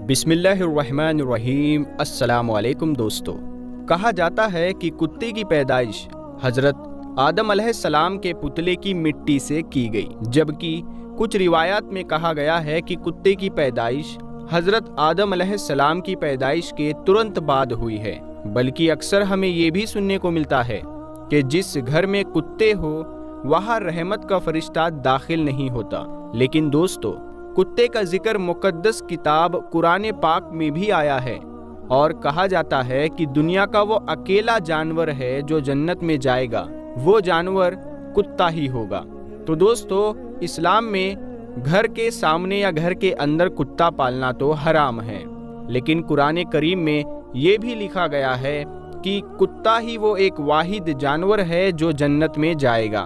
بسم اللہ الرحمن الرحیم۔ السلام علیکم دوستو۔ کہا جاتا ہے کہ کتے کی پیدائش حضرت آدم علیہ السلام کے پتلے کی مٹی سے کی گئی، جبکہ کچھ روایات میں کہا گیا ہے کہ کتے کی پیدائش حضرت آدم علیہ السلام کی پیدائش کے ترنت بعد ہوئی ہے۔ بلکہ اکثر ہمیں یہ بھی سننے کو ملتا ہے کہ جس گھر میں کتے ہو وہاں رحمت کا فرشتہ داخل نہیں ہوتا۔ لیکن دوستو، کتے کا ذکر مقدس کتاب قرآن پاک میں بھی آیا ہے، اور کہا جاتا ہے کہ دنیا کا وہ اکیلا جانور ہے جو جنت میں جائے گا، وہ جانور کتا ہی ہوگا۔ تو دوستو، اسلام میں گھر کے سامنے یا گھر کے اندر کتا پالنا تو حرام ہے، لیکن قرآن کریم میں یہ بھی لکھا گیا ہے کہ کتا ہی وہ ایک واحد جانور ہے جو جنت میں جائے گا۔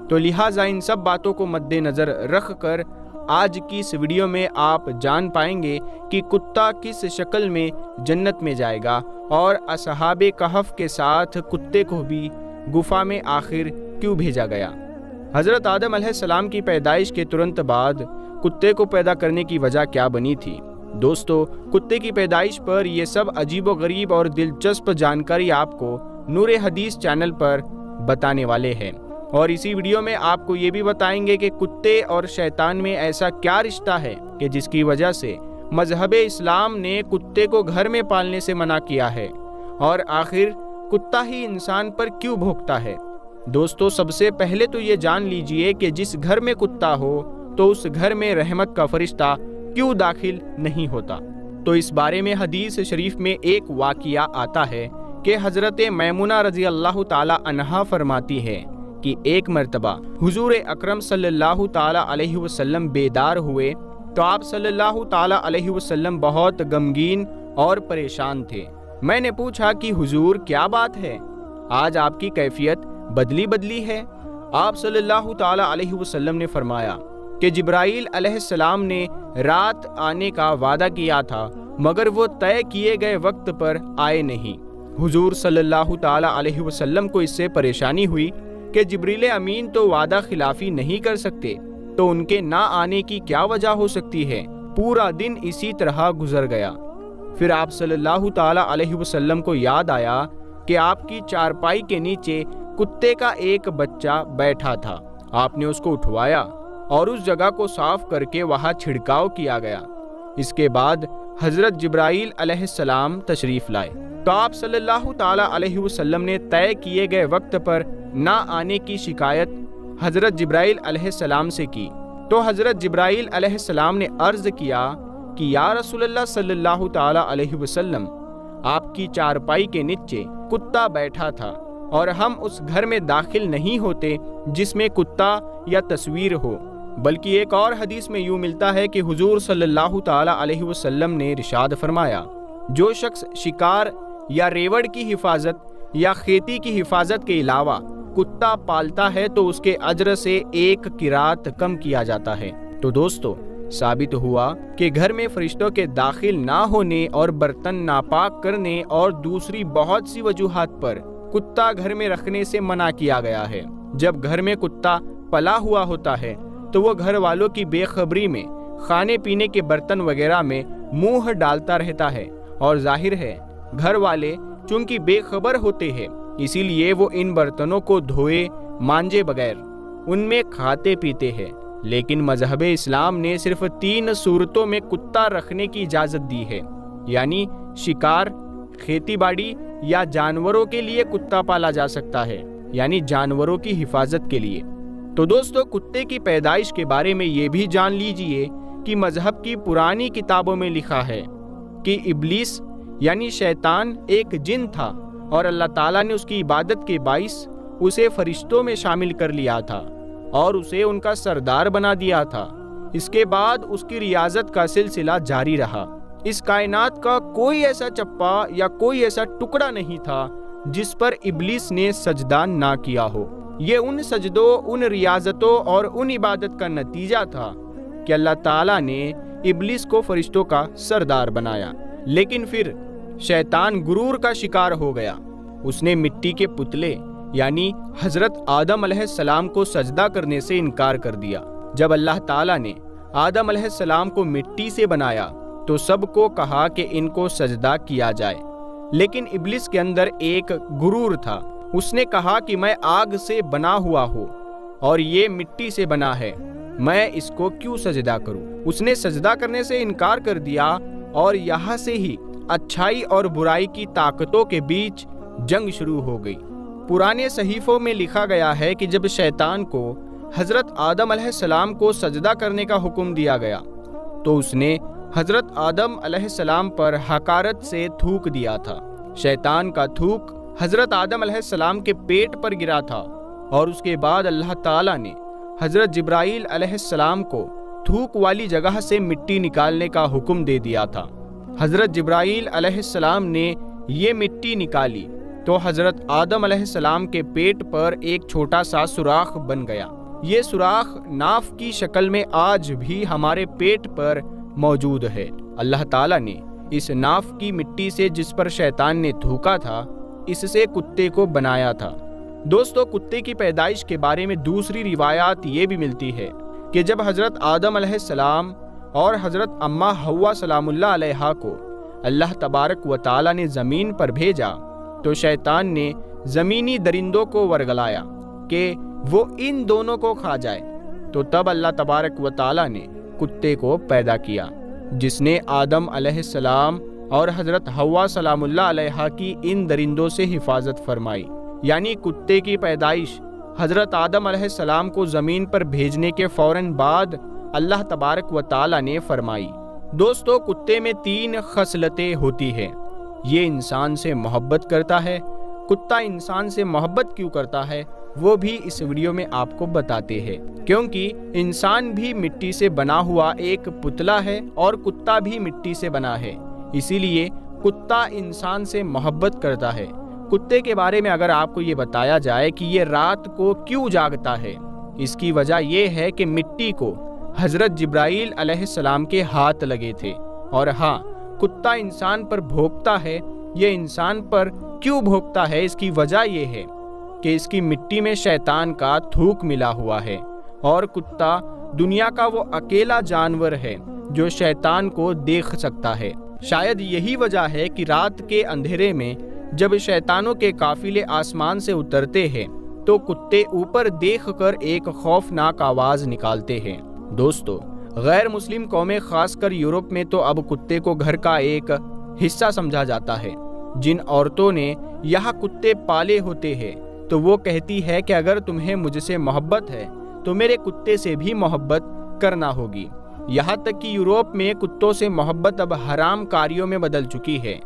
تو لہٰذا ان سب باتوں کو مد نظر رکھ کر آج کی اس ویڈیو میں آپ جان پائیں گے کہ کتا کس شکل میں جنت میں جائے گا، اور اصحاب کہف کے ساتھ کتے کو بھی گفا میں آخر کیوں بھیجا گیا۔ حضرت آدم علیہ السلام کی پیدائش کے ترنت بعد کتے کو پیدا کرنے کی وجہ کیا بنی تھی؟ دوستو، کتے کی پیدائش پر یہ سب عجیب و غریب اور دلچسپ جانکاری آپ کو نور حدیث چینل پر بتانے والے ہیں، اور اسی ویڈیو میں آپ کو یہ بھی بتائیں گے کہ کتے اور شیطان میں ایسا کیا رشتہ ہے کہ جس کی وجہ سے مذہب اسلام نے کتے کو گھر میں پالنے سے منع کیا ہے، اور آخر کتا ہی انسان پر کیوں بھونکتا ہے۔ دوستو، سب سے پہلے تو یہ جان لیجئے کہ جس گھر میں کتا ہو تو اس گھر میں رحمت کا فرشتہ کیوں داخل نہیں ہوتا۔ تو اس بارے میں حدیث شریف میں ایک واقعہ آتا ہے کہ حضرت میمونہ رضی اللہ تعالی عنہا فرماتی ہے کہ ایک مرتبہ حضور اکرم صلی اللہ تعالی علیہ وسلم بیدار ہوئے تو آپ صلی اللہ تعالی علیہ وسلم بہت غمگین اور پریشان تھے۔ میں نے پوچھا کہ حضور کیا بات ہے، آج آپ کی کیفیت بدلی ہے؟ آپ صلی اللہ تعالی علیہ وسلم نے فرمایا کہ جبرائیل علیہ السلام نے رات آنے کا وعدہ کیا تھا، مگر وہ طے کیے گئے وقت پر آئے نہیں۔ حضور صلی اللہ تعالی علیہ وسلم کو اس سے پریشانی ہوئی کہ جبریل امین تو وعدہ خلافی نہیں کر سکتے، تو ان کے نہ آنے کی کیا وجہ ہو سکتی ہے؟ پورا دن اسی طرح گزر گیا۔ پھر آپ صلی اللہ تعالی علیہ وسلم کو یاد آیا کہ آپ کی چارپائی کے نیچے کتے کا ایک بچہ بیٹھا تھا۔ آپ نے اس کو اٹھوایا اور اس جگہ کو صاف کر کے وہاں چھڑکاؤ کیا گیا۔ اس کے بعد حضرت جبرائیل علیہ السلام تشریف لائے تو آپ صلی اللہ تعالی علیہ وسلم نے طے کیے گئے وقت پر نہ آنے کی شکایت حضرت جبرائیل علیہ السلام سے کی۔ تو حضرت جبرائیل علیہ السلام نے عرض کیا کہ یا رسول اللہ صلی اللہ تعالی علیہ وسلم، آپ کی چارپائی کے نیچے کتا بیٹھا تھا اور ہم اس گھر میں داخل نہیں ہوتے جس میں کتا یا تصویر ہو۔ بلکہ ایک اور حدیث میں یوں ملتا ہے کہ حضور صلی اللہ تعالی علیہ وسلم نے ارشاد فرمایا، جو شخص شکار یا ریوڑ کی حفاظت یا کھیتی کی حفاظت کے علاوہ کتا پالتا ہے تو اس کے اجر سے ایک قرات کم کیا جاتا ہے۔ تو دوستو، ثابت ہوا کہ گھر میں فرشتوں کے داخل نہ ہونے اور برتن ناپاک کرنے اور دوسری بہت سی وجوہات پر کتا گھر میں رکھنے سے منع کیا گیا ہے۔ جب گھر میں کتا پلا ہوا ہوتا ہے تو وہ گھر والوں کی بے خبری میں کھانے پینے کے برتن وغیرہ میں منہ ڈالتا رہتا ہے، اور ظاہر ہے گھر والے چونکہ بے خبر ہوتے ہیں، اسی لیے وہ ان برتنوں کو دھوئے مانجے بغیر ان میں کھاتے پیتے ہیں۔ لیکن مذہب اسلام نے صرف 3 صورتوں میں کتا رکھنے کی اجازت دی ہے، یعنی شکار، کھیتی باڑی یا جانوروں کے لیے کتا پالا جا سکتا ہے، یعنی جانوروں کی حفاظت کے لیے۔ تو دوستو، کتے کی پیدائش کے بارے میں یہ بھی جان لیجئے کہ مذہب کی پرانی کتابوں میں لکھا ہے کہ ابلیس یعنی شیطان ایک جن تھا، اور اللہ تعالیٰ نے اس کی عبادت کے باعث اسے فرشتوں میں شامل کر لیا تھا اور اسے ان کا سردار بنا دیا تھا۔ اس کے بعد اس کی ریاضت کا سلسلہ جاری رہا۔ اس کائنات کا کوئی ایسا چپا یا کوئی ایسا ٹکڑا نہیں تھا جس پر ابلیس نے سجدہ نہ کیا ہو۔ یہ ان سجدوں، ان ریاضتوں اور ان عبادت کا نتیجہ تھا کہ اللہ تعالیٰ نے ابلیس کو فرشتوں کا سردار بنایا۔ لیکن پھر شیطان غرور کا شکار ہو گیا۔ اس نے مٹی کے پتلے یعنی حضرت آدم علیہ السلام کو سجدہ کرنے سے انکار کر دیا۔ جب اللہ تعالیٰ نے آدم علیہ السلام کو مٹی سے بنایا تو سب کو کہا کہ ان کو سجدہ کیا جائے، لیکن ابلیس کے اندر ایک غرور تھا۔ اس نے کہا کہ میں آگ سے بنا ہوا ہوں اور یہ مٹی سے بنا ہے، میں اس کو کیوں سجدہ کروں؟ اس نے سجدہ کرنے سے انکار کر دیا اور یہاں سے ہی اچھائی اور برائی کی طاقتوں کے بیچ جنگ شروع ہو گئی۔ پرانے صحیفوں میں لکھا گیا ہے کہ جب شیطان کو حضرت آدم علیہ السلام کو سجدہ کرنے کا حکم دیا گیا تو اس نے حضرت آدم علیہ السلام پر حقارت سے تھوک دیا تھا۔ شیطان کا تھوک حضرت آدم علیہ السلام کے پیٹ پر گرا تھا اور اس کے بعد اللہ تعالیٰ نے حضرت جبرائیل علیہ السلام کو تھوک والی جگہ سے مٹی نکالنے کا حکم دے دیا تھا۔ حضرت جبرائیل علیہ السلام نے یہ مٹی نکالی تو حضرت آدم علیہ السلام کے پیٹ پر ایک چھوٹا سا سوراخ بن گیا۔ یہ سوراخ ناف کی شکل میں آج بھی ہمارے پیٹ پر موجود ہے۔ اللہ تعالیٰ نے اس ناف کی مٹی سے جس پر شیطان نے تھوکا تھا، اس سے کتے کو بنایا تھا۔ دوستو، کتے کی پیدائش کے بارے میں دوسری روایات یہ بھی ملتی ہے کہ جب حضرت آدم علیہ السلام اور حضرت اماں حوا سلام اللہ علیہا کو اللہ تبارک و تعالیٰ نے زمین پر بھیجا تو شیطان نے زمینی درندوں کو ورگلایا کہ وہ ان دونوں کو کھا جائے، تو تب اللہ تبارک و تعالیٰ نے کتے کو پیدا کیا، جس نے آدم علیہ السلام اور حضرت حوا سلام اللہ علیہا کی ان درندوں سے حفاظت فرمائی۔ یعنی کتے کی پیدائش حضرت آدم علیہ السلام کو زمین پر بھیجنے کے فوراً بعد اللہ تبارک و تعالیٰ نے فرمائی۔ دوستو، کتے میں 3 خصلتیں ہوتی ہیں۔ یہ انسان سے محبت کرتا ہے۔ کتا انسان سے محبت کیوں کرتا ہے وہ بھی اس ویڈیو میں آپ کو بتاتے ہیں، کیونکہ انسان بھی مٹی سے بنا ہوا ایک پتلا ہے اور کتا بھی مٹی سے بنا ہے، اسی لیے کتا انسان سے محبت کرتا ہے۔ کتے کے بارے میں اگر آپ کو یہ بتایا جائے کہ یہ رات کو کیوں جاگتا ہے، اس کی وجہ یہ ہے کہ مٹی کو حضرت جبرائیل علیہ السلام کے ہاتھ لگے تھے۔ اور ہاں، کتا انسان پر بھونکتا ہے۔ یہ انسان پر کیوں بھونکتا ہے، اس کی وجہ یہ ہے کہ اس کی مٹی میں شیطان کا تھوک ملا ہوا ہے، اور کتا دنیا کا وہ اکیلا جانور ہے جو شیطان کو دیکھ سکتا ہے۔ شاید یہی وجہ ہے کہ رات کے اندھیرے میں جب شیطانوں کے قافلے آسمان سے اترتے ہیں تو کتے اوپر دیکھ کر ایک خوفناک آواز نکالتے ہیں۔ دوستو، غیر مسلم قومیں خاص کر یورپ میں تو اب کتے کو گھر کا ایک حصہ سمجھا جاتا ہے۔ جن عورتوں نے یہاں کتے پالے ہوتے ہیں تو وہ کہتی ہے کہ اگر تمہیں مجھ سے محبت ہے تو میرے کتے سے بھی محبت کرنا ہوگی۔ یہاں تک کہ یورپ میں کتوں سے محبت اب حرام کاریوں میں بدل چکی ہے۔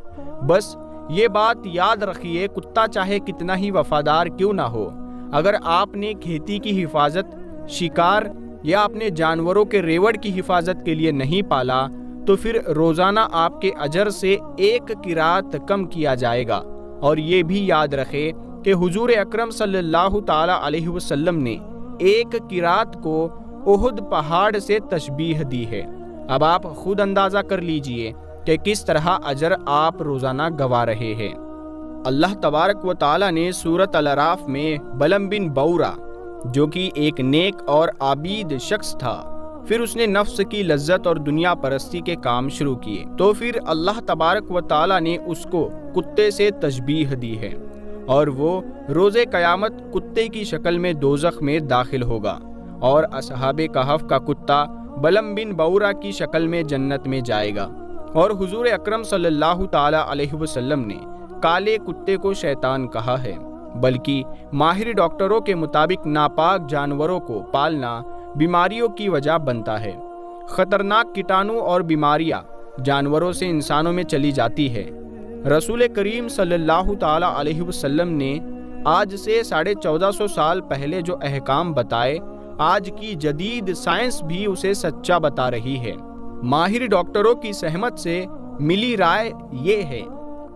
بس یہ بات یاد رکھیے، کتا چاہے کتنا ہی وفادار کیوں نہ ہو، اگر آپ نے کھیتی کی حفاظت، شکار یا اپنے جانوروں کے ریوڑ کی حفاظت کے لیے نہیں پالا تو پھر روزانہ آپ کے اجر سے 1 قرات کم کیا جائے گا۔ اور یہ بھی یاد رکھے کہ حضور اکرم صلی اللہ تعالی علیہ وسلم نے 1 قرات کو احد پہاڑ سے تشبیہ دی ہے۔ اب آپ خود اندازہ کر لیجئے کہ کس طرح اجر آپ روزانہ گوا رہے ہیں۔ اللہ تبارک و تعالی نے سورۃ الاعراف میں بلم بن بورا، جو کہ ایک نیک اور عابد شخص تھا، پھر اس نے نفس کی لذت اور دنیا پرستی کے کام شروع کیے، تو پھر اللہ تبارک و تعالی نے اس کو کتے سے تشبیہ دی ہے، اور وہ روز قیامت کتے کی شکل میں دوزخ میں داخل ہوگا، اور اصحاب کہف کا کتا بلم بن بورا کی شکل میں جنت میں جائے گا۔ اور حضور اکرم صلی اللہ تعالی علیہ وسلم نے کالے کتے کو شیطان کہا ہے، بلکہ ماہر ڈاکٹروں کے مطابق ناپاک جانوروں کو پالنا بیماریوں کی وجہ بنتا ہے۔ خطرناک کیٹانو اور بیماریاں جانوروں سے انسانوں میں چلی جاتی ہے۔ رسول کریم صلی اللہ تعالی علیہ وسلم نے آج سے 1450 سال پہلے جو احکام بتائے، آج کی جدید سائنس بھی اسے سچا بتا رہی ہے۔ ماہر ڈاکٹروں کی سہمت سے ملی رائے یہ ہے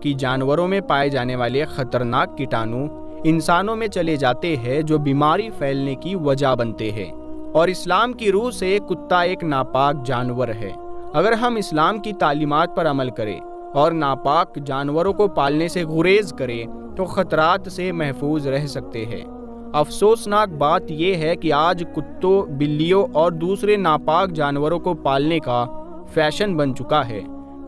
کہ جانوروں میں پائے جانے والے خطرناک کیٹانو انسانوں میں چلے جاتے ہیں، جو بیماری پھیلنے کی وجہ بنتے ہیں، اور اسلام کی روح سے کتا ایک ناپاک جانور ہے۔ اگر ہم اسلام کی تعلیمات پر عمل کریں اور ناپاک جانوروں کو پالنے سے گریز کریں تو خطرات سے محفوظ رہ سکتے ہیں۔ افسوسناک بات یہ ہے کہ آج کتوں، بلیوں اور دوسرے ناپاک جانوروں کو پالنے کا فیشن بن چکا ہے،